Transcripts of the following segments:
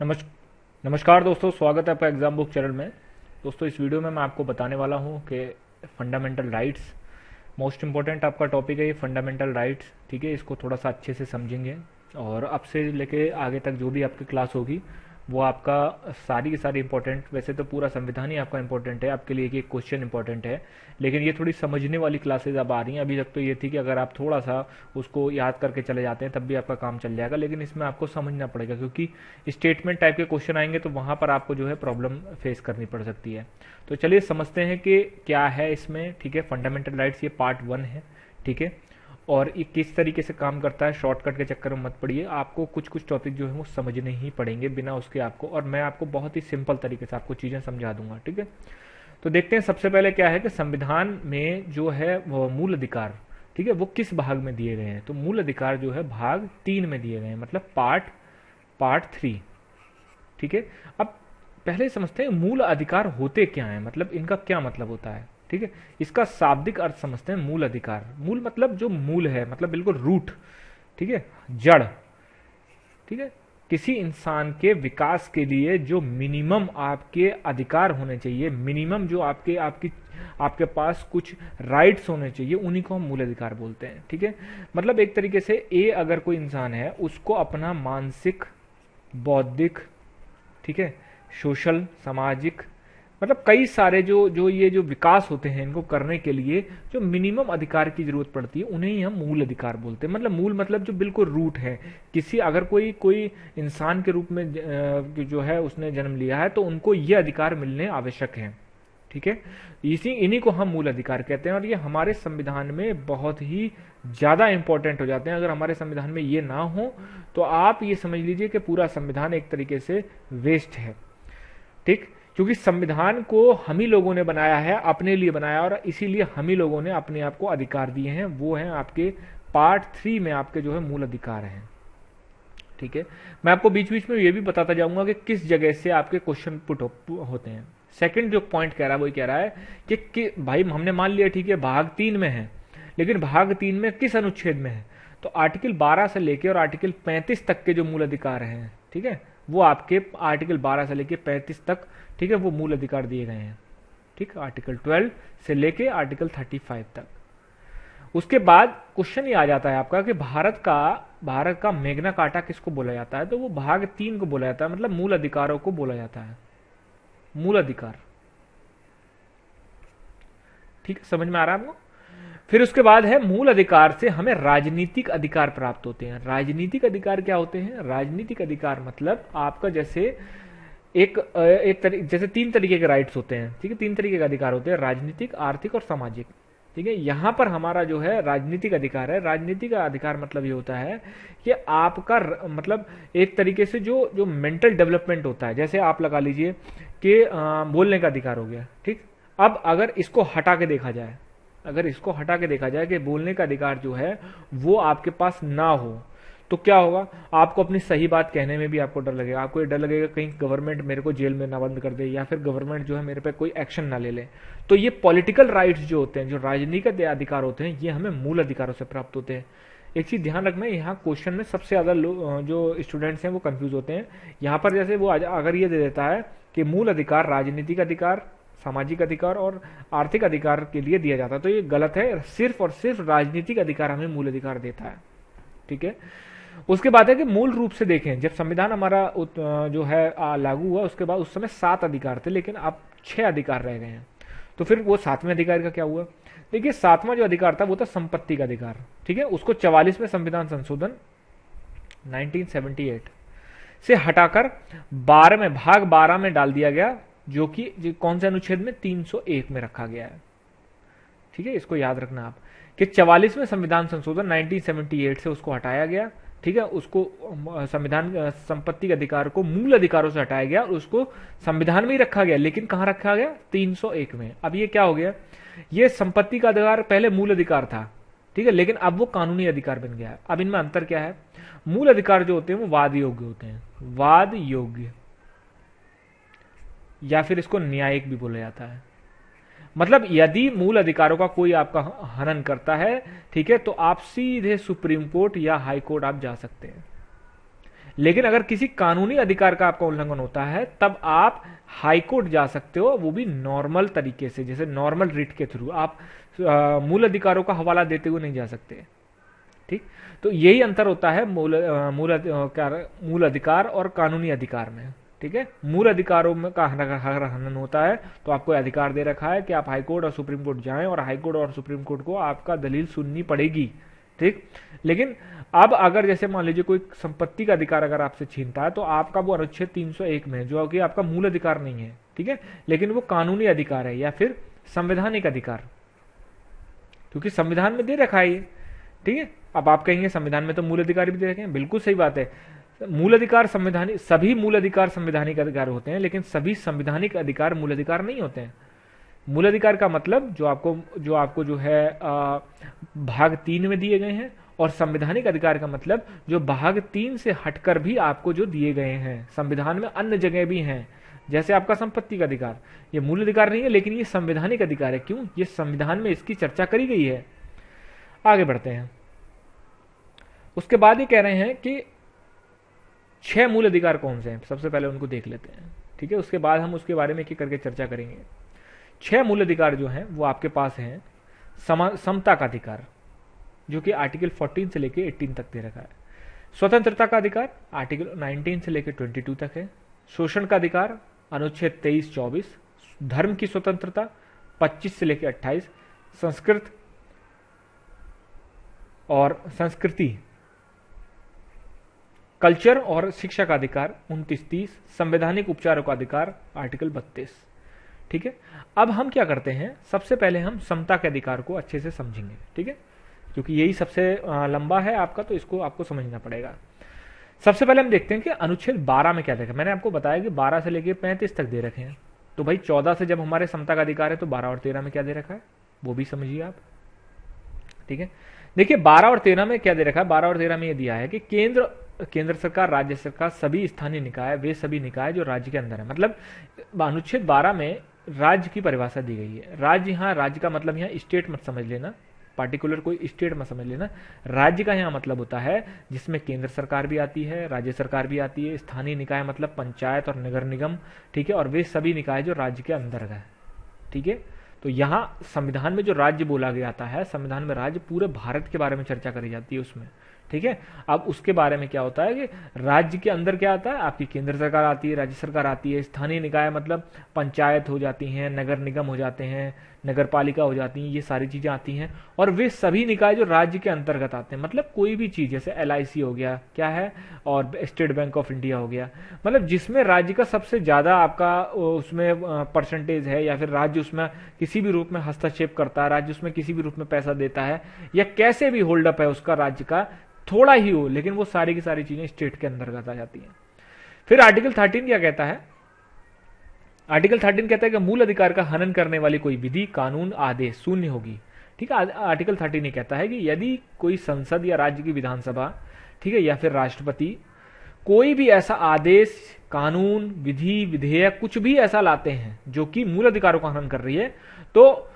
नमस् नमस्कार दोस्तों, स्वागत है आपका एग्जाम बुक चैनल में। दोस्तों, इस वीडियो में मैं आपको बताने वाला हूं कि फंडामेंटल राइट्स मोस्ट इम्पोर्टेंट आपका टॉपिक है। ये फंडामेंटल राइट्स, ठीक है, इसको थोड़ा सा अच्छे से समझेंगे और अब से लेके आगे तक जो भी आपकी क्लास होगी वो आपका सारी की सारी इंपॉर्टेंट, वैसे तो पूरा संविधान ही आपका इंपॉर्टेंट है, आपके लिए एक क्वेश्चन इंपॉर्टेंट है, लेकिन ये थोड़ी समझने वाली क्लासेज अब आ रही हैं। अभी तक तो ये थी कि अगर आप थोड़ा सा उसको याद करके चले जाते हैं तब भी आपका काम चल जाएगा, लेकिन इसमें आपको समझना पड़ेगा क्योंकि स्टेटमेंट टाइप के क्वेश्चन आएंगे तो वहां पर आपको जो है प्रॉब्लम फेस करनी पड़ सकती है। तो चलिए समझते हैं कि क्या है इसमें। ठीक है, फंडामेंटल राइट्स ये पार्ट 1 है। ठीक है, और ये किस तरीके से काम करता है, शॉर्टकट के चक्कर में मत पड़िए, आपको कुछ कुछ टॉपिक जो है वो समझने ही पड़ेंगे बिना उसके आपको, और मैं आपको बहुत ही सिंपल तरीके से आपको चीजें समझा दूंगा। ठीक है, तो देखते हैं सबसे पहले क्या है कि संविधान में जो है वो मूल अधिकार, ठीक है, वो किस भाग में दिए गए हैं। तो मूल अधिकार जो है भाग 3 में दिए गए हैं, मतलब पार्ट 3। ठीक है, अब पहले समझते हैं मूल अधिकार होते क्या हैं, मतलब इनका क्या मतलब होता है। ठीक है, इसका शाब्दिक अर्थ समझते हैं। मूल अधिकार, मूल मतलब जो मूल है, मतलब बिल्कुल रूट, ठीक है, जड़। ठीक है, किसी इंसान के विकास के लिए जो मिनिमम आपके अधिकार होने चाहिए, मिनिमम जो आपके पास कुछ राइट्स होने चाहिए, उन्हीं को हम मूल अधिकार बोलते हैं। ठीक है, मतलब एक तरीके से अगर कोई इंसान है उसको अपना मानसिक, बौद्धिक, ठीक है, सोशल, सामाजिक, मतलब कई सारे जो ये जो विकास होते हैं इनको करने के लिए जो मिनिमम अधिकार की जरूरत पड़ती है उन्हें ही हम मूल अधिकार बोलते हैं। मतलब मूल मतलब जो बिल्कुल रूट है। किसी अगर कोई इंसान के रूप में जो है उसने जन्म लिया है तो उनको ये अधिकार मिलने आवश्यक हैं। ठीक है, इन्हीं को हम मूल अधिकार कहते हैं और ये हमारे संविधान में बहुत ही ज्यादा इंपॉर्टेंट हो जाते हैं। अगर हमारे संविधान में ये ना हो तो आप ये समझ लीजिए कि पूरा संविधान एक तरीके से वेस्ट है। ठीक, क्योंकि संविधान को हम ही लोगों ने बनाया है, अपने लिए बनाया, और इसीलिए हम ही लोगों ने अपने आप को अधिकार दिए हैं। वो हैं आपके पार्ट 3 में आपके जो है मूल अधिकार हैं। ठीक है, मैं आपको बीच बीच में ये भी बताता जाऊंगा कि किस जगह से आपके क्वेश्चन पुट होते हैं। सेकंड जो पॉइंट कह रहा है वो कह रहा है कि भाई हमने मान लिया, ठीक है, भाग 3 में है, लेकिन भाग 3 में किस अनुच्छेद में है। तो आर्टिकल 12 से लेकर और आर्टिकल 35 तक के जो मूल अधिकार हैं, ठीक है, वो आपके आर्टिकल 12 से लेकर 35 तक, ठीक है, वो मूल अधिकार दिए गए हैं। ठीक, आर्टिकल 12 से लेके आर्टिकल 35 तक। उसके बाद क्वेश्चन ये आ जाता है आपका कि भारत का मेग्ना कार्टा किसको बोला जाता है। तो वो भाग 3 को बोला जाता है, मतलब मूल अधिकारों को बोला जाता है, मूल अधिकार। ठीक है, समझ में आ रहा है आपको। फिर उसके बाद है मूल अधिकार से हमें राजनीतिक अधिकार प्राप्त होते हैं। राजनीतिक अधिकार क्या होते हैं? राजनीतिक अधिकार मतलब आपका जैसे जैसे 3 तरीके के राइट्स होते हैं। ठीक है, 3 तरीके के अधिकार होते हैं, राजनीतिक, आर्थिक और सामाजिक। ठीक है, यहां पर हमारा जो है राजनीतिक अधिकार है। राजनीतिक अधिकार मतलब ये होता है कि आपका मतलब एक तरीके से जो मेंटल डेवलपमेंट होता है, जैसे आप लगा लीजिए कि बोलने का अधिकार हो गया। ठीक, अब अगर इसको हटा के देखा जाए, कि बोलने का अधिकार जो है वो आपके पास ना हो तो क्या होगा? आपको अपनी सही बात कहने में भी आपको डर लगेगा। आपको ये डर लगेगा कहीं गवर्नमेंट मेरे को जेल में ना बंद कर दे, या फिर गवर्नमेंट जो है मेरे पे कोई एक्शन ना ले ले। तो ये पॉलिटिकल राइट्स जो होते हैं, जो राजनीतिक अधिकार होते हैं, ये हमें मूल अधिकारों से प्राप्त होते हैं। एक चीज ध्यान रखना, यहाँ क्वेश्चन में सबसे ज्यादा जो स्टूडेंट्स हैं वो कंफ्यूज होते हैं। यहाँ पर जैसे वो अगर ये दे देता है कि मूल अधिकार राजनीतिक अधिकार, सामाजिक अधिकार और आर्थिक अधिकार के लिए दिया जाता है, तो ये गलत है। सिर्फ और सिर्फ राजनीतिक अधिकार हमें मूल अधिकार देता है। ठीक है, उसके बाद है कि मूल रूप से देखें, जब संविधान हमारा जो है लागू हुआ, उसके बाद उस समय 7 अधिकार थे, लेकिन अब 6 अधिकार रह गए हैं। तो फिर वो 7वें अधिकार का क्या हुआ? देखिए, 7वां जो अधिकार था वो था संपत्ति का अधिकार। ठीक है, उसको 44वें संविधान संशोधन 1978 से हटाकर 12 में, भाग 12 में डाल दिया गया, जो कि कौन से अनुच्छेद में? 301 में रखा गया है। ठीक है, इसको याद रखना आप कि 44वें संविधान संशोधन 1978 से उसको हटाया गया। ठीक है, उसको संविधान संपत्ति के अधिकार को मूल अधिकारों से हटाया गया और उसको संविधान में ही रखा गया, लेकिन कहां रखा गया? 301 में। अब ये क्या हो गया? ये संपत्ति का अधिकार पहले मूल अधिकार था, ठीक है, लेकिन अब वो कानूनी अधिकार बन गया है। अब इनमें अंतर क्या है? मूल अधिकार जो होते हैं वो वाद योग्य होते हैं, वाद योग्य, या फिर इसको न्यायिक भी बोला जाता है। मतलब यदि मूल अधिकारों का कोई आपका हनन करता है, ठीक है, तो आप सीधे सुप्रीम कोर्ट या हाई कोर्ट आप जा सकते हैं। लेकिन अगर किसी कानूनी अधिकार का आपका उल्लंघन होता है तब आप हाई कोर्ट जा सकते हो, वो भी नॉर्मल तरीके से, जैसे नॉर्मल रिट के थ्रू। आप मूल अधिकारों का हवाला देते हुए नहीं जा सकते। ठीक, तो यही अंतर होता है मूल अधिकार और कानूनी अधिकार में। ठीक है, मूल अधिकारों में का हनन होता है तो आपको अधिकार दे रखा है कि आप हाई कोर्ट और सुप्रीम कोर्ट जाएं और हाई कोर्ट और सुप्रीम कोर्ट को आपका दलील सुननी पड़ेगी। ठीक, लेकिन अब अगर जैसे मान लीजिए कोई संपत्ति का अधिकार अगर आपसे छीनता है तो आपका वो अनुच्छेद 301 में, जो कि आपका मूल अधिकार नहीं है, ठीक है, लेकिन वो कानूनी अधिकार है या फिर संवैधानिक अधिकार, क्योंकि संविधान में दे रखा है ये। ठीक है, अब आप कहेंगे संविधान में तो मूल अधिकार भी दे रखे हैं, बिल्कुल सही बात है। मूल अधिकार संवैधानिक, सभी मूल अधिकार संवैधानिक अधिकार होते हैं, लेकिन सभी संवैधानिक अधिकार मूल अधिकार नहीं होते हैं। मूल अधिकार का मतलब जो आपको जो है भाग 3 में दिए गए हैं, और संवैधानिक अधिकार का मतलब जो भाग 3 से हटकर भी आपको जो दिए गए हैं, संविधान में अन्य जगह भी हैं, जैसे आपका संपत्ति का अधिकार, ये मूल अधिकार नहीं है लेकिन ये संवैधानिक अधिकार है। क्यों? ये संविधान में इसकी चर्चा करी गई है। आगे बढ़ते हैं। उसके बाद ये कह रहे हैं कि 6 मूल अधिकार कौन से हैं, सबसे पहले उनको देख लेते हैं। ठीक है, उसके बाद हम उसके बारे में एक करके चर्चा करेंगे। 6 मूल अधिकार जो हैं वो आपके पास हैं। समता का अधिकार, जो कि आर्टिकल 14 से लेकर 18 तक दे रखा है। स्वतंत्रता का अधिकार आर्टिकल 19 से लेकर 22 तक है। शोषण का अधिकार अनुच्छेद 23-24। धर्म की स्वतंत्रता 25 से लेकर 28। संस्कृति, कल्चर और शिक्षा का अधिकार 29-30। संवैधानिक उपचारों का अधिकार आर्टिकल 32। ठीक है, अब हम क्या करते हैं, सबसे पहले हम समता के अधिकार को अच्छे से समझेंगे। ठीक है, क्योंकि यही सबसे लंबा है आपका, तो इसको आपको समझना पड़ेगा। सबसे पहले हम देखते हैं कि अनुच्छेद 12 में क्या देखा। मैंने आपको बताया कि 12 से लेकर 35 तक दे रखे हैं, तो भाई 14 से जब हमारे समता का अधिकार है तो 12 और 13 में क्या दे रखा है वो भी समझिए आप। ठीक है, देखिए 12 और 13 में क्या दे रखा है। 12 और 13 में यह दिया है कि केंद्र सरकार, राज्य सरकार, सभी स्थानीय निकाय, वे सभी निकाय जो राज्य के अंदर है। मतलब अनुच्छेद 12 में राज्य की परिभाषा दी गई है। राज्य, यहाँ राज्य का मतलब यहाँ स्टेट मत समझ लेना, पार्टिकुलर कोई स्टेट मत समझ लेना। राज्य का यहाँ मतलब होता है जिसमें केंद्र सरकार भी आती है, राज्य सरकार भी आती है। स्थानीय निकाय मतलब पंचायत और नगर निगम। ठीक है, और वे सभी निकाय जो राज्य के अंदर है। ठीक है, तो यहाँ संविधान में जो राज्य बोला गया आता है, संविधान में राज्य पूरे भारत के बारे में चर्चा करी जाती है उसमें। ठीक है, अब उसके बारे में क्या होता है कि राज्य के अंदर क्या आता है, आपकी केंद्र सरकार आती है, राज्य सरकार आती है। स्थानीय निकाय मतलब पंचायत हो जाती हैं, नगर निगम हो जाते हैं, नगर पालिका हो जाती हैं, ये सारी चीजें आती हैं। और वे सभी निकाय जो राज्य के अंतर्गत आते हैं, मतलब कोई भी चीज, जैसे LIC हो गया, क्या है, और स्टेट बैंक ऑफ इंडिया हो गया, मतलब जिसमें राज्य का सबसे ज्यादा आपका उसमें परसेंटेज है, या फिर राज्य उसमें किसी भी रूप में हस्तक्षेप करता है, राज्य उसमें किसी भी रूप में पैसा देता है, या कैसे भी होल्डअप है उसका राज्य का, थोड़ा ही हो, लेकिन वो सारी की सारी चीजें स्टेट के अंतर्गत आ जाती हैं। फिर आर्टिकल 13 क्या कहता है। आर्टिकल 13 कहता है कि मूल अधिकार का हनन करने वाली कोई विधि, कानून, आदेश शून्य होगी। ठीक है, आर्टिकल 13 ये कहता है कि यदि कोई संसद या राज्य की विधानसभा, ठीक है, या फिर राष्ट्रपति कोई भी ऐसा आदेश, कानून, विधि, विधेयक कुछ भी ऐसा लाते हैं जो कि मूल अधिकारों का हनन कर रही है, तो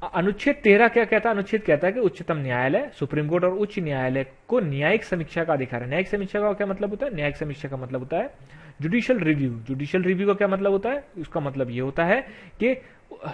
अनुच्छेद 13 क्या कहता है। अनुच्छेद कहता है कि उच्चतम न्यायालय, सुप्रीम कोर्ट और उच्च न्यायालय को न्यायिक समीक्षा का अधिकार है। न्यायिक समीक्षा का क्या मतलब होता है। न्यायिक समीक्षा का मतलब होता है जुडिशियल रिव्यू। जुडिशियल रिव्यू का क्या मतलब होता है, उसका मतलब यह होता है कि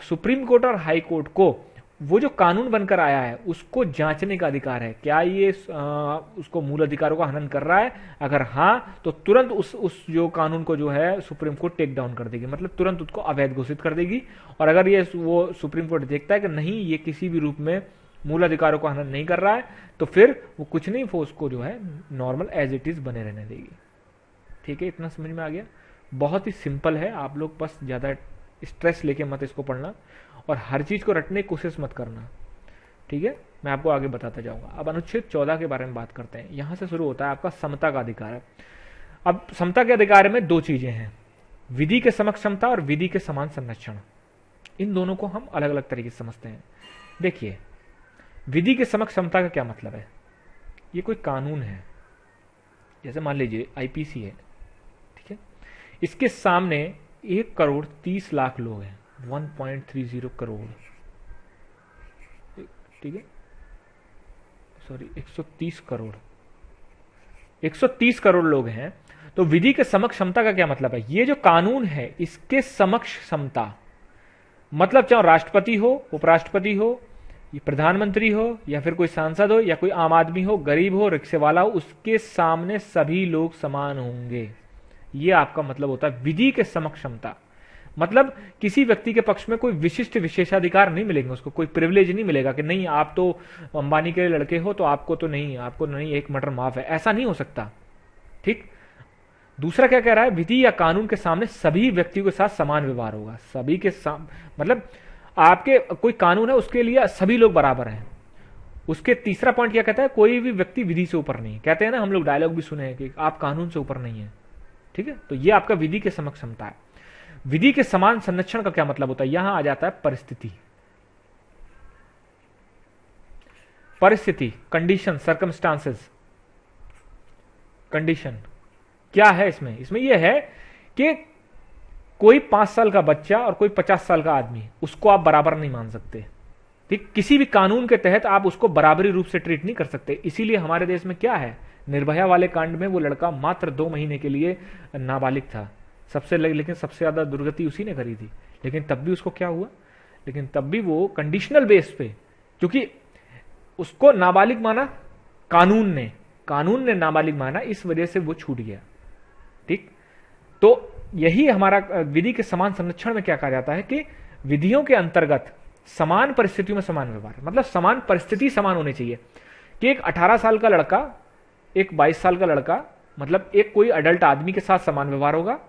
सुप्रीम कोर्ट और हाई कोर्ट को वो जो कानून बनकर आया है उसको जांचने का अधिकार है, क्या ये उसको मूल अधिकारों का हनन कर रहा है। अगर हाँ, तो तुरंत उस जो कानून को जो है सुप्रीम कोर्ट टेक डाउन कर देगी, मतलब तुरंत उसको अवैध घोषित कर देगी। और अगर ये वो सुप्रीम कोर्ट देखता है कि नहीं, ये किसी भी रूप में मूल अधिकारों का हनन नहीं कर रहा है, तो फिर वो कुछ नहीं, वो उसको जो है नॉर्मल एज इट इज बने रहने देगी। ठीक है, इतना समझ में आ गया। बहुत ही सिंपल है, आप लोग बस ज्यादा स्ट्रेस लेके मत इसको पढ़ना, और हर चीज को रटने की कोशिश मत करना। ठीक है, मैं आपको आगे बताता जाऊंगा। अब अनुच्छेद 14 के बारे में बात करते हैं। यहां से शुरू होता है आपका समता का अधिकार। अब समता के अधिकार में दो चीजें हैं, विधि के समक्ष समता और विधि के समान संरक्षण। इन दोनों को हम अलग अलग तरीके से समझते हैं। देखिए, विधि के समक्ष समता का क्या मतलब है। ये कोई कानून है, जैसे मान लीजिए IPC है, ठीक है, इसके सामने 1,30,00,000 लोग हैं, 1.30 करोड़, ठीक है, सॉरी 130 करोड़, 130 करोड़ लोग हैं, तो विधि के समक्ष क्षमता का क्या मतलब है? ये जो कानून है इसके समक्ष क्षमता मतलब चाहे राष्ट्रपति हो, उपराष्ट्रपति हो, ये प्रधानमंत्री हो, या फिर कोई सांसद हो, या कोई आम आदमी हो, गरीब हो, रिक्शे वाला हो, उसके सामने सभी लोग समान होंगे। ये आपका मतलब होता है विधि के समक्ष क्षमता। मतलब किसी व्यक्ति के पक्ष में कोई विशिष्ट विशेषाधिकार नहीं मिलेंगे, उसको कोई प्रिविलेज नहीं मिलेगा कि नहीं आप तो अंबानी के लड़के हो तो आपको तो नहीं, आपको नहीं, एक मटर माफ है, ऐसा नहीं हो सकता। ठीक। दूसरा क्या कह रहा है? विधि या कानून के सामने सभी व्यक्तियों के साथ समान व्यवहार होगा। सभी के मतलब आपके कोई कानून है उसके लिए सभी लोग बराबर हैं। उसके तीसरा पॉइंट क्या कहता है? कोई भी व्यक्ति विधि से ऊपर नहीं है। कहते हैं ना, हम लोग डायलॉग भी सुने हैं कि आप कानून से ऊपर नहीं है। ठीक है, तो ये आपका विधि के समक्ष क्षमता है। विधि के समान संरक्षण का क्या मतलब होता है? यहां आ जाता है परिस्थिति। परिस्थिति, कंडीशन, सर्कमस्टांसेस। कंडीशन क्या है इसमें? इसमें यह है कि कोई 5 साल का बच्चा और कोई 50 साल का आदमी, उसको आप बराबर नहीं मान सकते। ठीक, किसी भी कानून के तहत आप उसको बराबरी रूप से ट्रीट नहीं कर सकते। इसीलिए हमारे देश में क्या है, निर्भया वाले कांड में वो लड़का मात्र 2 महीने के लिए नाबालिग था, लेकिन सबसे ज्यादा दुर्गति उसी ने करी थी। लेकिन तब भी उसको क्या हुआ? लेकिन तब भी वो कंडीशनल बेस पे, क्योंकि उसको नाबालिग माना कानून ने नाबालिग माना, इस वजह से वो छूट गया। ठीक, तो यही हमारा विधि के समान संरक्षण में क्या कहा जाता है कि विधियों के अंतर्गत समान परिस्थितियों में समान व्यवहार, मतलब समान परिस्थिति समान होनी चाहिए कि एक 18 साल का लड़का, एक 22 साल का लड़का, मतलब एक कोई अडल्ट आदमी के साथ समान व्यवहार होगा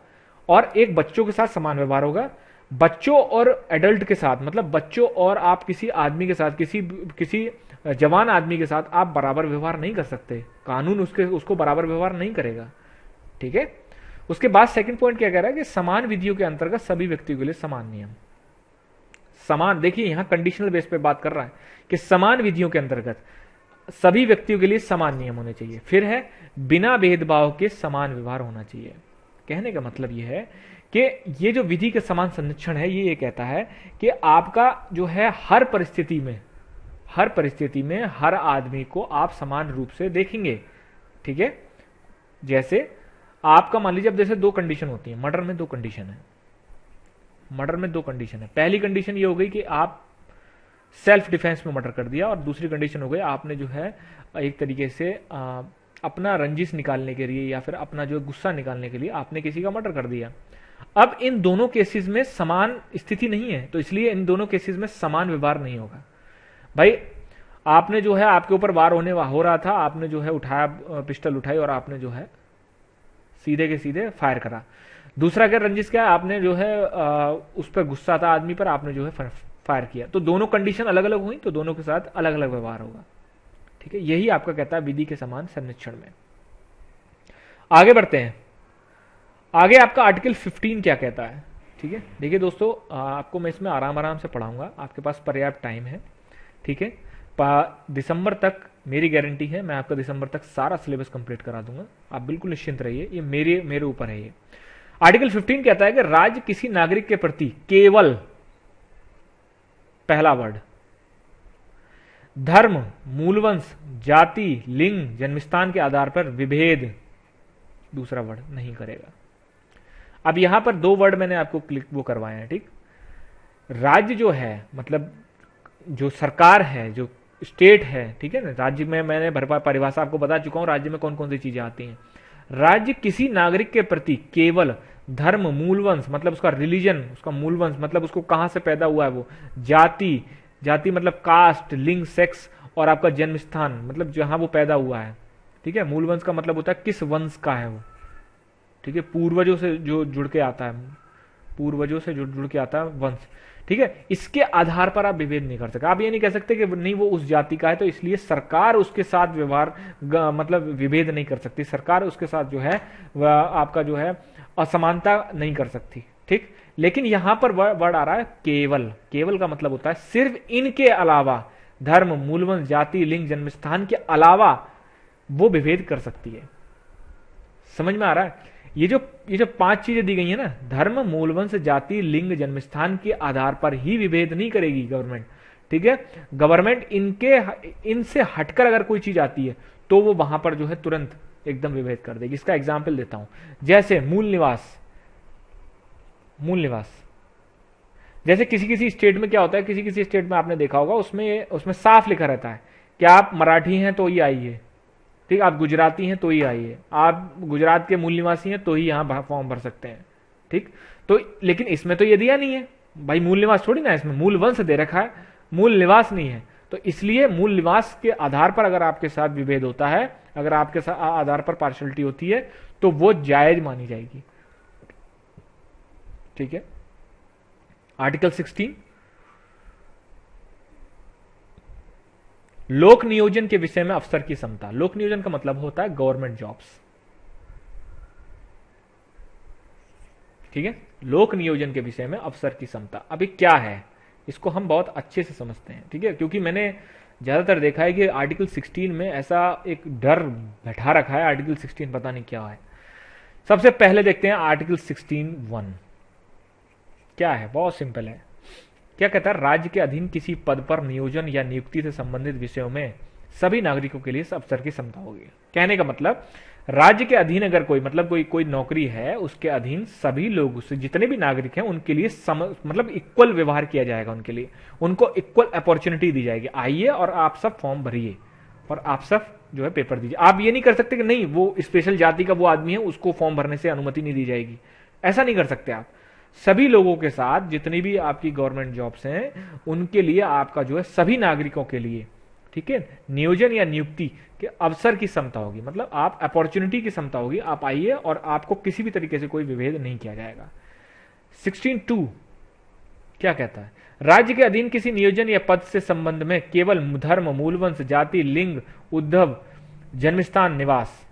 और एक बच्चों के साथ समान व्यवहार होगा। बच्चों और एडल्ट के साथ, मतलब बच्चों और आप किसी आदमी के साथ, किसी जवान आदमी के साथ आप बराबर व्यवहार नहीं कर सकते। कानून उसको बराबर व्यवहार नहीं करेगा। ठीक है। उसके बाद सेकंड पॉइंट क्या कह रहा है कि समान विधियों के अंतर्गत सभी व्यक्तियों के लिए समान नियम। समान, देखिए यहां कंडीशनल बेस पे बात कर रहा है कि समान विधियों के अंतर्गत सभी व्यक्तियों के लिए समान नियम होने चाहिए। फिर है बिना भेदभाव के समान व्यवहार होना चाहिए। कहने का मतलब यह है कि ये जो विधि के समान संरक्षण है, ये कहता है कि आपका जो है हर परिस्थिति में हर आदमी को आप समान रूप से देखेंगे। ठीक है। जैसे आपका मान लीजिए, अब जैसे 2 कंडीशन होती है मर्डर में, 2 कंडीशन है। पहली कंडीशन ये हो गई कि आप सेल्फ डिफेंस में मर्डर कर दिया, और दूसरी कंडीशन हो गई आपने जो है एक तरीके से अपना रंजिश निकालने के लिए या फिर अपना जो गुस्सा निकालने के लिए आपने किसी का मर्डर कर दिया। अब इन दोनों केसेस में समान स्थिति नहीं है, तो इसलिए इन दोनों केसेस में समान व्यवहार नहीं होगा। भाई आपने जो है, आपके ऊपर वार हो रहा था, आपने जो है उठाया, पिस्टल उठाई और आपने जो है सीधे के सीधे फायर करा। दूसरा क्या रंजिश क्या है, आपने जो है उस पर गुस्सा था आदमी पर, आपने जो है फायर किया। तो दोनों कंडीशन अलग अलग हुई, तो दोनों के साथ अलग अलग व्यवहार होगा। ठीक है, यही आपका कहता है विधि के समान संरक्षण में। आगे बढ़ते हैं। आगे आपका आर्टिकल 15 क्या कहता है? ठीक है, देखिए दोस्तों, आपको मैं इसमें आराम से पढ़ाऊंगा, आपके पास पर्याप्त टाइम है। ठीक है, दिसंबर तक मेरी गारंटी है, मैं आपका दिसंबर तक सारा सिलेबस कंप्लीट करा दूंगा, आप बिल्कुल निश्चिंत रहिए, ये मेरे ऊपर है। ये आर्टिकल 15 कहता है कि राज्य किसी नागरिक के प्रति केवल, पहला वर्ड, धर्म, मूलवंश, जाति, लिंग, जन्मस्थान के आधार पर विभेद, दूसरा वर्ड, नहीं करेगा। अब यहां पर 2 वर्ड मैंने आपको वो करवाए हैं। ठीक, राज्य जो है मतलब जो सरकार है, जो स्टेट है, ठीक है ना, राज्य में मैंने परिभाषा आपको बता चुका हूं, राज्य में कौन कौन सी चीजें आती हैं। राज्य किसी नागरिक के प्रति केवल धर्म, मूलवंश मतलब उसका रिलीजन, उसका मूलवंश मतलब उसको कहां से पैदा हुआ है वो, जाति मतलब कास्ट, लिंग, सेक्स, और आपका जन्म स्थान मतलब जहां वो पैदा हुआ है। ठीक है, मूलवंश का मतलब होता है किस वंश का है वो। ठीक है, पूर्वजों से जो जुड़ के आता है, पूर्वजों से जुड़ के आता है वंश। ठीक है, इसके आधार पर आप विभेद नहीं कर सकते। आप ये नहीं कह सकते कि नहीं वो उस जाति का है, तो इसलिए सरकार उसके साथ व्यवहार मतलब विभेद नहीं कर सकती। सरकार उसके साथ जो है वह आपका जो है असमानता नहीं कर सकती। ठीक, लेकिन यहां पर वर्ड आ रहा है केवल। केवल का मतलब होता है सिर्फ इनके अलावा, धर्म, मूलवंश, जाति, लिंग, जन्मस्थान के अलावा वो विभेद कर सकती है। समझ में आ रहा है? ये जो 5 चीजें दी गई है ना, धर्म, मूलवंश, जाति, लिंग, जन्मस्थान के आधार पर ही विभेद नहीं करेगी गवर्नमेंट। ठीक है, गवर्नमेंट इनसे हटकर अगर कोई चीज आती है तो वो वहां पर जो है तुरंत एकदम विभेद कर देगी। इसका एग्जाम्पल देता हूं, जैसे मूल निवास, मूल निवास जैसे किसी किसी स्टेट में क्या होता है, किसी किसी स्टेट में आपने देखा होगा उसमें उसमें साफ लिखा रहता है कि आप मराठी हैं तो ही आइए, ठीक, आप गुजराती हैं तो ही आइए, आप गुजरात के मूल निवासी हैं तो ही यहां फॉर्म भर सकते हैं, ठीक। तो लेकिन इसमें तो ये दिया नहीं है भाई, मूल निवास थोड़ी ना, इसमें मूल वंश दे रखा है, मूल निवास नहीं है। तो इसलिए मूल निवास के आधार पर अगर आपके साथ विभेद होता है, अगर आपके साथ आधार पर पार्शलिटी होती है तो वो जायज मानी जाएगी, ठीक है। आर्टिकल 16, लोक नियोजन के विषय में अफसर की क्षमता। लोक नियोजन का मतलब होता है गवर्नमेंट जॉब्स, ठीक है। लोक नियोजन के विषय में अफसर की क्षमता अभी क्या है, इसको हम बहुत अच्छे से समझते हैं, ठीक है, क्योंकि मैंने ज्यादातर देखा है कि आर्टिकल 16 में ऐसा एक डर बैठा रखा है, आर्टिकल 16 पता नहीं क्या है। सबसे पहले देखते हैं आर्टिकल 16(1) क्या है, बहुत सिंपल है। क्या कहता है, राज्य के अधीन किसी पद पर नियोजन या नियुक्ति से संबंधित विषयों में सभी नागरिकों के लिए अफसर की क्षमता होगी। कहने का मतलब राज्य के अधीन अगर कोई मतलब कोई नौकरी है, उसके अधीन सभी लोग, उससे जितने भी नागरिक हैं उनके लिए मतलब इक्वल व्यवहार किया जाएगा, उनके लिए उनको इक्वल अपॉर्चुनिटी दी जाएगी। आइए और आप सब फॉर्म भरिए और आप सब जो है पेपर दीजिए। आप ये नहीं कर सकते कि नहीं वो स्पेशल जाति का वो आदमी है उसको फॉर्म भरने से अनुमति नहीं दी जाएगी, ऐसा नहीं कर सकते आप। सभी लोगों के साथ जितनी भी आपकी गवर्नमेंट जॉब्स हैं उनके लिए आपका जो है सभी नागरिकों के लिए, ठीक है, नियोजन या नियुक्ति के अवसर की क्षमता होगी, मतलब आप अपॉर्चुनिटी की क्षमता होगी। आप आइए और आपको किसी भी तरीके से कोई विभेद नहीं किया जाएगा। 16(2) क्या कहता है, राज्य के अधीन किसी नियोजन या पद से संबंध में केवल धर्म, मूलवंश, जाति, लिंग, उद्भव, जन्मस्थान, निवास,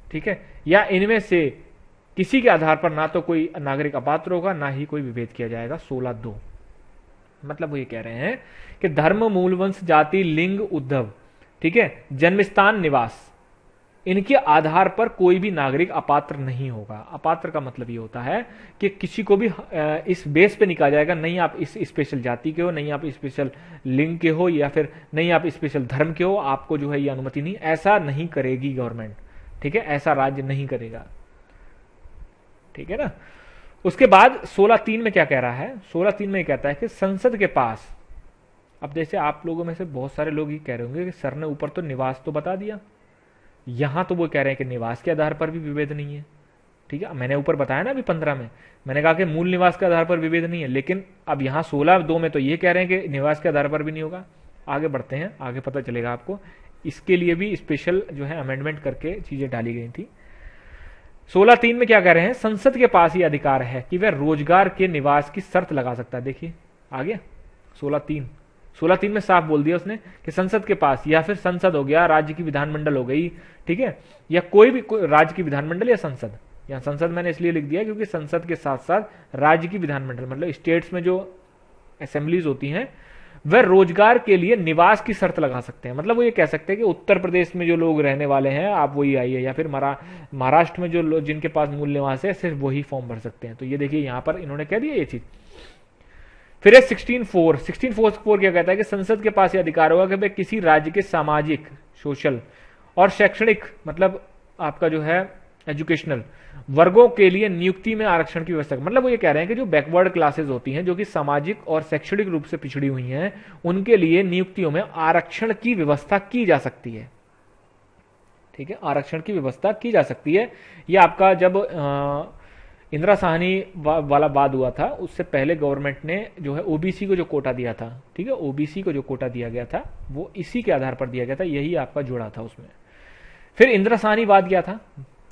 ठीक है, या इनमें से किसी के आधार पर ना तो कोई नागरिक अपात्र होगा ना ही कोई विभेद किया जाएगा। 16(2) मतलब वो ये कह रहे हैं कि धर्म, मूलवंश, जाति, लिंग, उद्भव, ठीक है, जन्मस्थान, निवास, इनके आधार पर कोई भी नागरिक अपात्र नहीं होगा। अपात्र का मतलब ये होता है कि किसी को भी इस बेस पे निकाला जाएगा, नहीं आप इस स्पेशल जाति के हो, नहीं आप स्पेशल लिंग के हो, या फिर नहीं आप स्पेशल धर्म के हो, आपको जो है ये अनुमति नहीं, ऐसा नहीं करेगी गवर्नमेंट, ठीक है, ऐसा राज्य नहीं करेगा, ठीक है ना। उसके बाद 16(3) में क्या कह रहा है, 16(3) में कहता है कि संसद के पास, अब जैसे आप लोगों में से बहुत सारे लोग ये कह रहे होंगे कि सर ने ऊपर तो निवास तो बता दिया, यहां तो वो कह रहे हैं कि निवास के आधार पर भी विभेद नहीं है, ठीक है। मैंने ऊपर बताया ना अभी 15 में, मैंने कहा कि मूल निवास के आधार पर विभेद नहीं है, लेकिन अब यहां 16(2) में तो ये कह रहे हैं कि निवास के आधार पर भी नहीं होगा। आगे बढ़ते हैं, आगे पता चलेगा आपको, इसके लिए भी स्पेशल जो है अमेंडमेंट करके चीजें डाली गई थी। 16(3) में क्या कह रहे हैं, संसद के पास ही अधिकार है कि वह रोजगार के निवास की शर्त लगा सकता है। देखिए आ गया 16(3) में साफ बोल दिया उसने कि संसद के पास, या फिर संसद हो गया, राज्य की विधानमंडल हो गई, ठीक है, या कोई भी राज्य की विधानमंडल या संसद। यहां संसद मैंने इसलिए लिख दिया क्योंकि संसद के साथ साथ राज्य की विधानमंडल मतलब स्टेट्स में जो असेंबलीज होती हैं वह रोजगार के लिए निवास की शर्त लगा सकते हैं। मतलब वो ये कह सकते हैं कि उत्तर प्रदेश में जो लोग रहने वाले हैं आप वही आइए, या फिर महाराष्ट्र में जो लोग जिनके पास मूल निवास है सिर्फ वही फॉर्म भर सकते हैं। तो ये देखिए यहां पर इन्होंने कह दिया ये चीज। फिर 16(4) क्या कहता है कि संसद के पास यह अधिकार होगा कि वह किसी राज्य के सामाजिक, सोशल और शैक्षणिक मतलब आपका जो है एजुकेशनल वर्गों के लिए नियुक्ति में आरक्षण की व्यवस्था। मतलब वो ये कह रहे हैं कि जो बैकवर्ड क्लासेस होती हैं, जो कि सामाजिक और शैक्षणिक रूप से पिछड़ी हुई हैं, उनके लिए नियुक्तियों में आरक्षण की व्यवस्था की जा सकती है, ठीक है, आरक्षण की व्यवस्था की जा सकती है। ये आपका जब इंदिरा साहनी वाला वाद हुआ था उससे पहले गवर्नमेंट ने जो है ओबीसी को जो कोटा दिया था, ठीक है, ओबीसी को जो कोटा दिया गया था वो इसी के आधार पर दिया गया था, यही आपका जोड़ा था उसमें। फिर इंदिरा साहनी वाद गया था,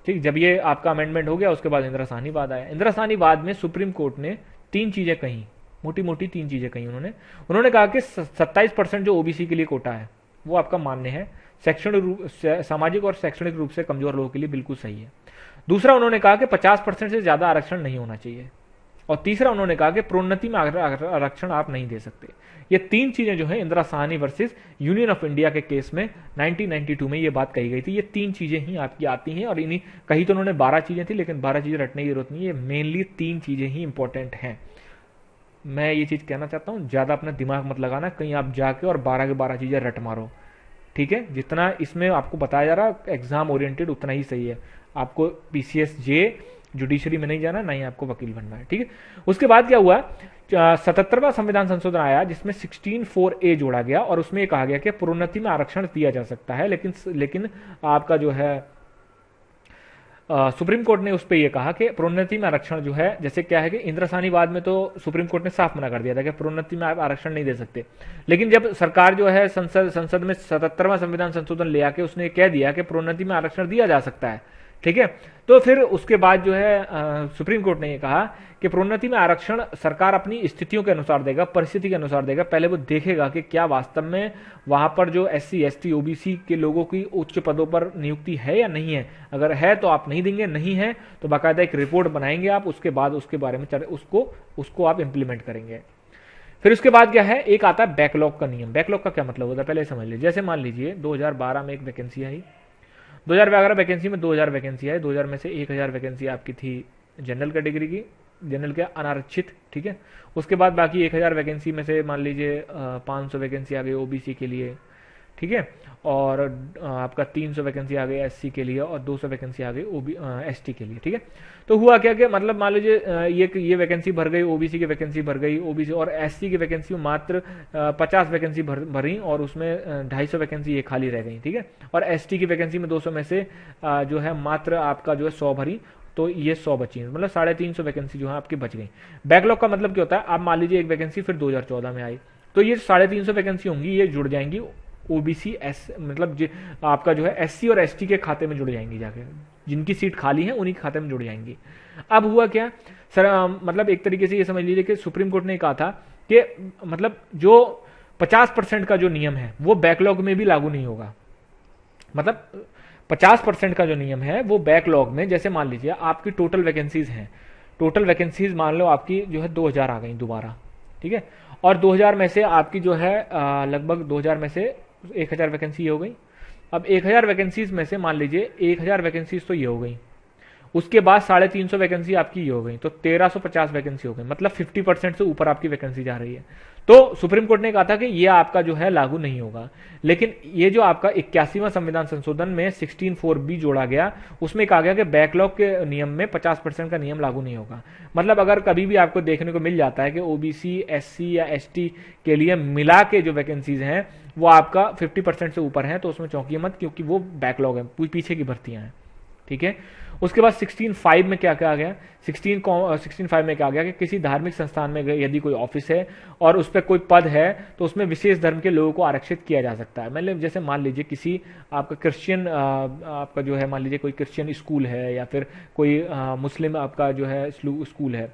ठीक, जब ये आपका अमेंडमेंट हो गया उसके बाद इंदिरा साहनी वाद आया। इंदिरा साहनी वाद में सुप्रीम कोर्ट ने 3 चीजें कही, मोटी मोटी 3 चीजें कही उन्होंने कहा कि 27% जो ओबीसी के लिए कोटा है वो आपका मान्य है, शैक्षणिक रूप सामाजिक और शैक्षणिक रूप से कमजोर लोगों के लिए बिल्कुल सही है। दूसरा उन्होंने कहा कि 50% से ज्यादा आरक्षण नहीं होना चाहिए, और तीसरा उन्होंने कहा कि प्रोन्नति में आरक्षण आप नहीं दे सकते। ये 3 चीजें जो है Indira Sahni versus union of India के केस में 1992 में ये बात कही गई थी। ये 3 चीजें ही आपकी आती हैं, और इन्हीं कही तो उन्होंने 12 चीजें थी, लेकिन 12 चीजें रटने की जरूरत नहीं है, मेनली 3 चीजें ही इंपॉर्टेंट हैं। मैं ये चीज कहना चाहता हूं, ज्यादा अपना दिमाग मत लगाना, कहीं आप जाके और 12 के 12 चीजें रट मारो, ठीक है, जितना इसमें आपको बताया जा रहा एग्जाम ओरिएंटेड उतना ही सही है। आपको पीसीएस जे जुडिशरी में नहीं जाना, ना ही आपको वकील बनना है, ठीक है। उसके बाद क्या हुआ, 77वां संविधान संशोधन आया जिसमें 16(4)A जोड़ा गया और उसमें ये कहा गया कि प्रोन्नति में आरक्षण दिया जा सकता है, लेकिन आपका जो है सुप्रीम कोर्ट ने उस पर यह कहा कि प्रोन्नति में आरक्षण जो है, जैसे क्या है कि इंद्रसानीवाद में तो सुप्रीम कोर्ट ने साफ मना कर दिया था कि प्रोन्नति में आप आरक्षण नहीं दे सकते, लेकिन जब सरकार जो है संसद में 77वां संविधान संशोधन ले आके उसने कह दिया कि प्रोन्नति में आरक्षण दिया जा सकता है, ठीक है, तो फिर उसके बाद जो है सुप्रीम कोर्ट ने यह कहा कि प्रोन्नति में आरक्षण सरकार अपनी स्थितियों के अनुसार देगा, परिस्थिति के अनुसार देगा। पहले वो देखेगा कि क्या वास्तव में वहां पर जो SC ST OBC के लोगों की उच्च पदों पर नियुक्ति है या नहीं है। अगर है तो आप नहीं देंगे, नहीं है तो बाकायदा एक रिपोर्ट बनाएंगे आप, उसके बाद उसके बारे में उसको आप इंप्लीमेंट करेंगे। फिर उसके बाद क्या है, एक आता है बैकलॉग का नियम। बैकलॉग का क्या मतलब होता है पहले समझ लीजिए। जैसे मान लीजिए 2012 में एक वैकेंसी आई, 2011 वैकेंसी में 2000 वैकेंसी आई, 2000 में से 1000 वैकेंसी आपकी थी जनरल कैटेगरी की, जनरल के अनारक्षित, ठीक है। उसके बाद बाकी 1000 वैकेंसी में से मान लीजिए 500 वैकेंसी आ गई OBC के लिए, ठीक है, और आपका 300 वैकेंसी आ गई SC के लिए और 200 वैकेंसी आ गई ST के लिए, ठीक है। तो हुआ क्या कि मतलब मान लीजिए ये वैकेंसी भर गई, OBC की वैकेंसी भर गई, OBC और SC की वैकेंसी मात्र 50 वैकेंसी भरी और उसमें 250 वैकेंसी ये खाली रह गई, ठीक है, और ST की वैकेंसी में 200 में से जो है मात्र आपका जो है 100 भरी, तो ये 100 बची, मतलब 350 वैकेंसी जो है आपकी बच गई। बैकलॉग का मतलब क्या होता है, आप मान लीजिए एक वैकेंसी फिर 2014 में आई, तो ये 350 वैकेंसी होंगी, ये जुड़ जाएंगी OBC मतलब आपका जो है SC और ST के खाते में जुड़ जाएंगी, जाके जिनकी सीट खाली है उन्हीं के खाते में जुड़ जाएंगी। अब हुआ क्या सर, मतलब एक तरीके से ये समझ लीजिए कि सुप्रीम कोर्ट ने कहा था कि मतलब जो 50% का जो नियम है वो बैकलॉग में भी लागू नहीं होगा। मतलब 50% का जो नियम है वो बैकलॉग में, जैसे मान लीजिए आपकी टोटल वैकेंसीज हैं, टोटल वैकेंसीज मान लो आपकी जो है 2000 आ गई दोबारा, ठीक है, और 2000 में से आपकी जो है लगभग 2000 में से 1000 वैकेंसी ये हो गई। अब 1000 वैकेंसीज में से मान लीजिए 1000 वैकेंसीज तो ये हो गई, उसके बाद 350 वैकेंसी आपकी ये हो गई, तो 1350 वैकेंसी हो गई, मतलब 50% से ऊपर आपकी वैकेंसी जा रही है। तो सुप्रीम कोर्ट ने कहा था कि ये आपका जो है लागू नहीं होगा, लेकिन ये जो आपका 81वां संविधान संशोधन में 16(4)B जोड़ा गया, उसमें कहा गया कि बैकलॉग के नियम में 50% का नियम लागू नहीं होगा। मतलब अगर कभी भी आपको देखने को मिल जाता है कि OBC SC या ST के लिए मिला के जो वैकेंसीज हैं वो आपका 50% से ऊपर है, तो उसमें चौंकिए मत, क्योंकि वो बैकलॉग है, पीछे की भर्तियां हैं, ठीक है। उसके बाद 16(5) में क्या कहा गया, 16(5) में क्या गया कि किसी धार्मिक संस्थान में यदि कोई ऑफिस है और उस पर कोई पद है तो उसमें विशेष धर्म के लोगों को आरक्षित किया जा सकता है। मतलब जैसे मान लीजिए किसी आपका क्रिश्चियन आपका जो है, मान लीजिए कोई क्रिश्चियन स्कूल है या फिर कोई मुस्लिम आपका जो है स्कूल है,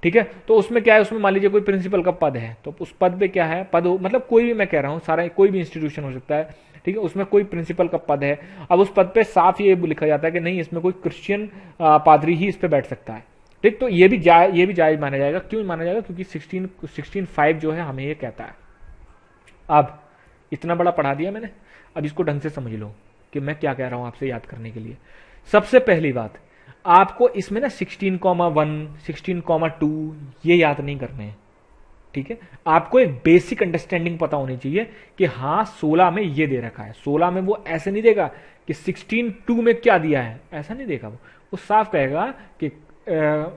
ठीक है, तो उसमें क्या है, उसमें मान लीजिए कोई प्रिंसिपल का पद है, तो उस पद पे क्या है, पद मतलब कोई भी, मैं कह रहा हूँ सारा कोई भी इंस्टीट्यूशन हो सकता है, ठीक है, उसमें कोई प्रिंसिपल का पद है। अब उस पद पे साफ ये लिखा जाता है कि नहीं, इसमें कोई क्रिश्चियन पादरी ही इस पे बैठ सकता है, ठीक। तो ये भी जायज माना जाएगा। क्यों माना जाएगा, क्योंकि 16(5) जो है हमें ये कहता है। अब इतना बड़ा पढ़ा दिया मैंने, अब इसको ढंग से समझ लो कि मैं क्या कह रहा हूं आपसे याद करने के लिए। सबसे पहली बात, आपको इसमें ना 16(1), 16(2) ये याद नहीं करने हैं, ठीक है। आपको एक बेसिक अंडरस्टैंडिंग पता होनी चाहिए कि हाँ 16 में ये दे रखा है, 16 में वो ऐसे नहीं देगा कि 16(2) में क्या दिया है, ऐसा नहीं देगा। वो साफ कहेगा कि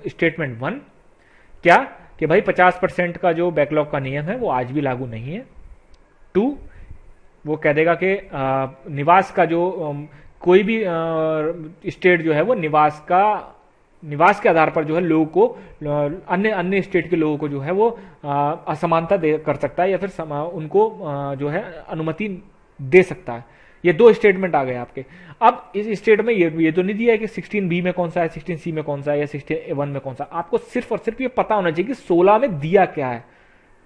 स्टेटमेंट 1 क्या, कि भाई 50% का जो बैकलॉग का नियम है वो आज भी लागू नहीं है। 2 वो कह देगा कि निवास का जो कोई भी स्टेट जो है वो निवास के आधार पर जो है लोगों को, अन्य स्टेट के लोगों को जो है वो असमानता कर सकता है या फिर उनको जो है अनुमति दे सकता है। ये 2 स्टेटमेंट आ गए आपके। अब इस स्टेट में ये तो नहीं दिया है कि 16(B) में कौन सा है, 16(C) में कौन सा है या 16(1) में कौन सा। आपको सिर्फ और सिर्फ ये पता होना चाहिए कि 16 में दिया क्या है,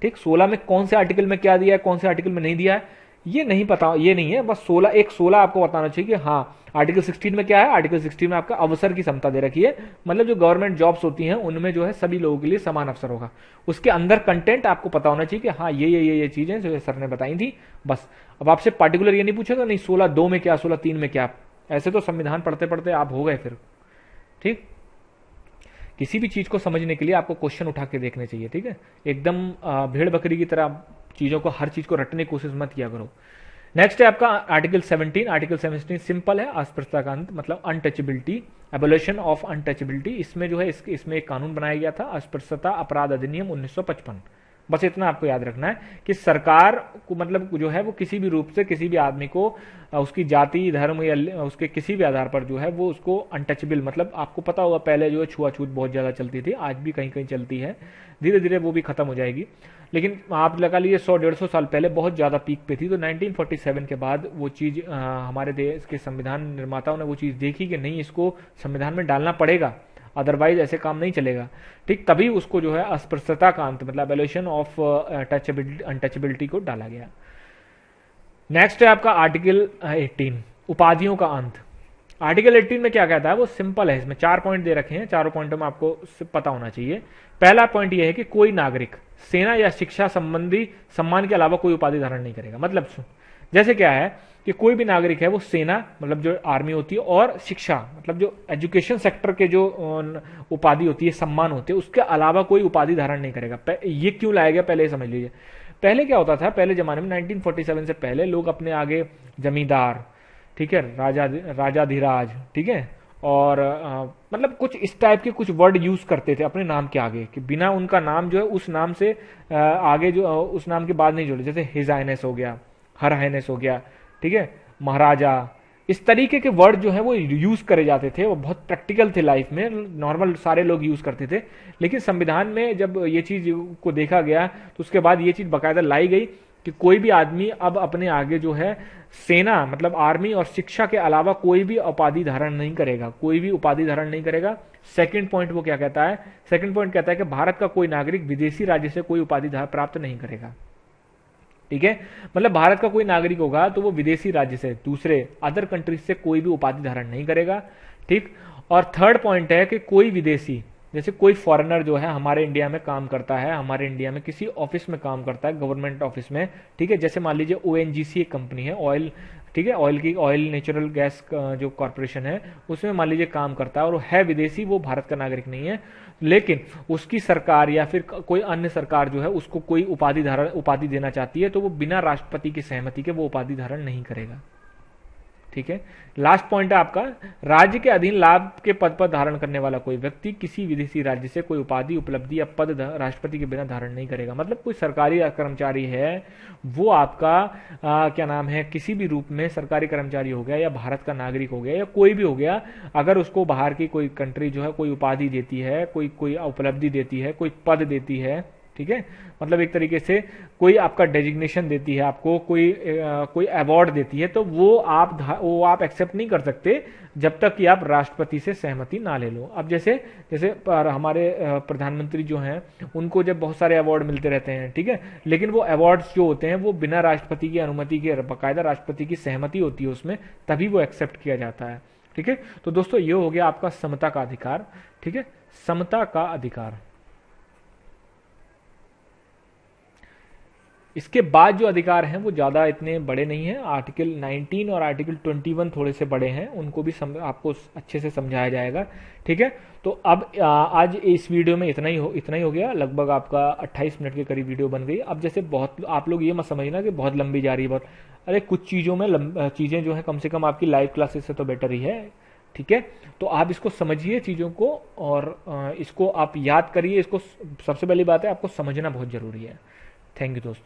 ठीक। 16 में कौन से आर्टिकल में क्या दिया है, कौन से आर्टिकल में नहीं दिया है, ये नहीं पता, ये नहीं है। बस 16 आपको बताना चाहिए कि हाँ आर्टिकल 16 में क्या है। आर्टिकल 16 में आपका अवसर की समता दे रखी है, मतलब जो गवर्नमेंट जॉब्स होती हैं उनमें जो है सभी लोगों के लिए समान अवसर होगा। उसके अंदर कंटेंट आपको पता होना चाहिए कि हाँ ये चीजें जो सर ने बताई थी, बस। अब आपसे पार्टिकुलर ये नहीं पूछेगा नहीं 16(2) में क्या, 16(3) में क्या। ऐसे तो संविधान पढ़ते पढ़ते आप हो गए फिर, ठीक। किसी भी चीज को समझने के लिए आपको क्वेश्चन उठा के देखने चाहिए, ठीक है। एकदम भेड़ बकरी की तरह चीजों को, हर चीज को रटने की कोशिश मत किया करो। नेक्स्ट है आपका आर्टिकल 17। आर्टिकल 17 सिंपल है, अस्पृश्यता का अंत, मतलब अनटचेबिलिटी, एबोलिशन ऑफ अनटचेबिलिटी। इसमें जो है इसमें एक कानून बनाया गया था, अस्पृश्यता अपराध अधिनियम 1955। बस इतना आपको याद रखना है कि सरकार को मतलब जो है वो किसी भी रूप से किसी भी आदमी को उसकी जाति, धर्म या उसके किसी भी आधार पर जो है वो उसको अनटचेबल, मतलब आपको पता होगा पहले जो है छुआछूत बहुत ज्यादा चलती थी, आज भी कहीं कहीं चलती है, धीरे धीरे वो भी खत्म हो जाएगी। लेकिन आप लगा लीजिए 100-150 साल पहले बहुत ज्यादा पीक पे थी। तो 1947 के बाद वो चीज हमारे देश के संविधान निर्माताओं ने वो चीज देखी कि नहीं, इसको संविधान में डालना पड़ेगा, अदरवाइज ऐसे काम नहीं चलेगा। ठीक, तभी उसको जो है अस्पृश्यता का अंत, मतलब एबोलिशन ऑफ अनटचेबिलिटी को डाला गया। नेक्स्ट है आपका आर्टिकल 18, उपाधियों का अंत। आर्टिकल 18 में क्या कहता है, वो सिंपल है, इसमें 4 पॉइंट दे रखे हैं, चारों पॉइंटों में आपको पता होना चाहिए। पहला पॉइंट यह है कि कोई नागरिक सेना या शिक्षा संबंधी सम्मान के अलावा कोई उपाधि धारण नहीं करेगा। मतलब जैसे क्या है कि कोई भी नागरिक है वो सेना, मतलब जो आर्मी होती है, और शिक्षा मतलब जो एजुकेशन सेक्टर के जो उपाधि होती है, सम्मान होते हैं, उसके अलावा कोई उपाधि धारण नहीं करेगा। ये क्यों लाया गया पहले समझ लीजिए। पहले क्या होता था, पहले जमाने में 1947 से पहले लोग अपने आगे जमींदार, ठीक है, राजाधिराज, ठीक है, और मतलब कुछ इस टाइप के कुछ वर्ड यूज करते थे अपने नाम के आगे, कि बिना उनका नाम जो है उस नाम से आगे जो उस नाम के बाद नहीं जोड़े। जैसे हिज हाइनेस हो गया, हर हाइनेस हो गया, ठीक है, महाराजा, इस तरीके के वर्ड जो है वो यूज करे जाते थे। वो बहुत प्रैक्टिकल थे, लाइफ में नॉर्मल सारे लोग यूज करते थे। लेकिन संविधान में जब ये चीज को देखा गया तो उसके बाद ये चीज बाकायदा लाई गई कि कोई भी आदमी अब अपने आगे जो है सेना, मतलब आर्मी और शिक्षा के अलावा कोई भी उपाधि धारण नहीं करेगा, कोई भी उपाधि धारण नहीं करेगा। सेकंड पॉइंट वो क्या कहता है, सेकंड पॉइंट कहता है कि भारत का कोई नागरिक विदेशी राज्य से कोई उपाधि प्राप्त नहीं करेगा। ठीक है, मतलब भारत का कोई नागरिक होगा तो वो विदेशी राज्य से, दूसरे अदर कंट्रीज से कोई भी उपाधि धारण नहीं करेगा। ठीक, और थर्ड पॉइंट है कि कोई विदेशी, जैसे कोई फॉरेनर जो है हमारे इंडिया में काम करता है, हमारे इंडिया में किसी ऑफिस में काम करता है, गवर्नमेंट ऑफिस में, ठीक है, जैसे मान लीजिए ओएनजीसी एक कंपनी है, ऑयल, ठीक है, ऑयल नेचुरल गैस जो कॉर्पोरेशन है, उसमें मान लीजिए काम करता है और है विदेशी, वो भारत का नागरिक नहीं है, लेकिन उसकी सरकार या फिर कोई अन्य सरकार जो है उसको कोई उपाधि देना चाहती है, तो वो बिना राष्ट्रपति की सहमति के वो उपाधि धारण नहीं करेगा। ठीक है, लास्ट पॉइंट है आपका, राज्य के अधीन लाभ के पद पर धारण करने वाला कोई व्यक्ति किसी विदेशी राज्य से कोई उपाधि, उपलब्धि या पद राष्ट्रपति के बिना धारण नहीं करेगा। मतलब कोई सरकारी कर्मचारी है, वो आपका क्या नाम है, किसी भी रूप में सरकारी कर्मचारी हो गया या भारत का नागरिक हो गया या कोई भी हो गया, अगर उसको बाहर की कोई कंट्री जो है कोई उपाधि देती है, कोई उपलब्धि देती है, कोई पद देती है, ठीक है, मतलब एक तरीके से कोई आपका डेजिग्नेशन देती है, आपको कोई अवार्ड देती है, तो वो आप एक्सेप्ट नहीं कर सकते जब तक कि आप राष्ट्रपति से सहमति ना ले लो। अब जैसे हमारे प्रधानमंत्री जो हैं उनको जब बहुत सारे अवार्ड मिलते रहते हैं, ठीक है, लेकिन वो अवार्ड्स जो होते हैं वो बिना राष्ट्रपति की अनुमति के, बाकायदा राष्ट्रपति की सहमति होती है उसमें, तभी वो एक्सेप्ट किया जाता है। ठीक है, तो दोस्तों ये हो गया आपका समता का अधिकार। ठीक है, समता का अधिकार। इसके बाद जो अधिकार हैं वो ज़्यादा इतने बड़े नहीं हैं। आर्टिकल 19 और आर्टिकल 21 थोड़े से बड़े हैं, उनको भी आपको अच्छे से समझाया जाएगा। ठीक है, तो अब आज इस वीडियो में इतना ही हो गया। लगभग आपका 28 मिनट के करीब वीडियो बन गई। अब जैसे बहुत आप लोग ये मत समझना कि बहुत लंबी जा रही है बहुत, अरे कुछ चीज़ों में चीज़ें जो है कम से कम आपकी लाइव क्लासेस से तो बेटर ही है। ठीक है, तो आप इसको समझिए चीज़ों को, और इसको आप याद करिए। इसको सबसे पहली बात है आपको समझना बहुत जरूरी है। थैंक यू दोस्तों।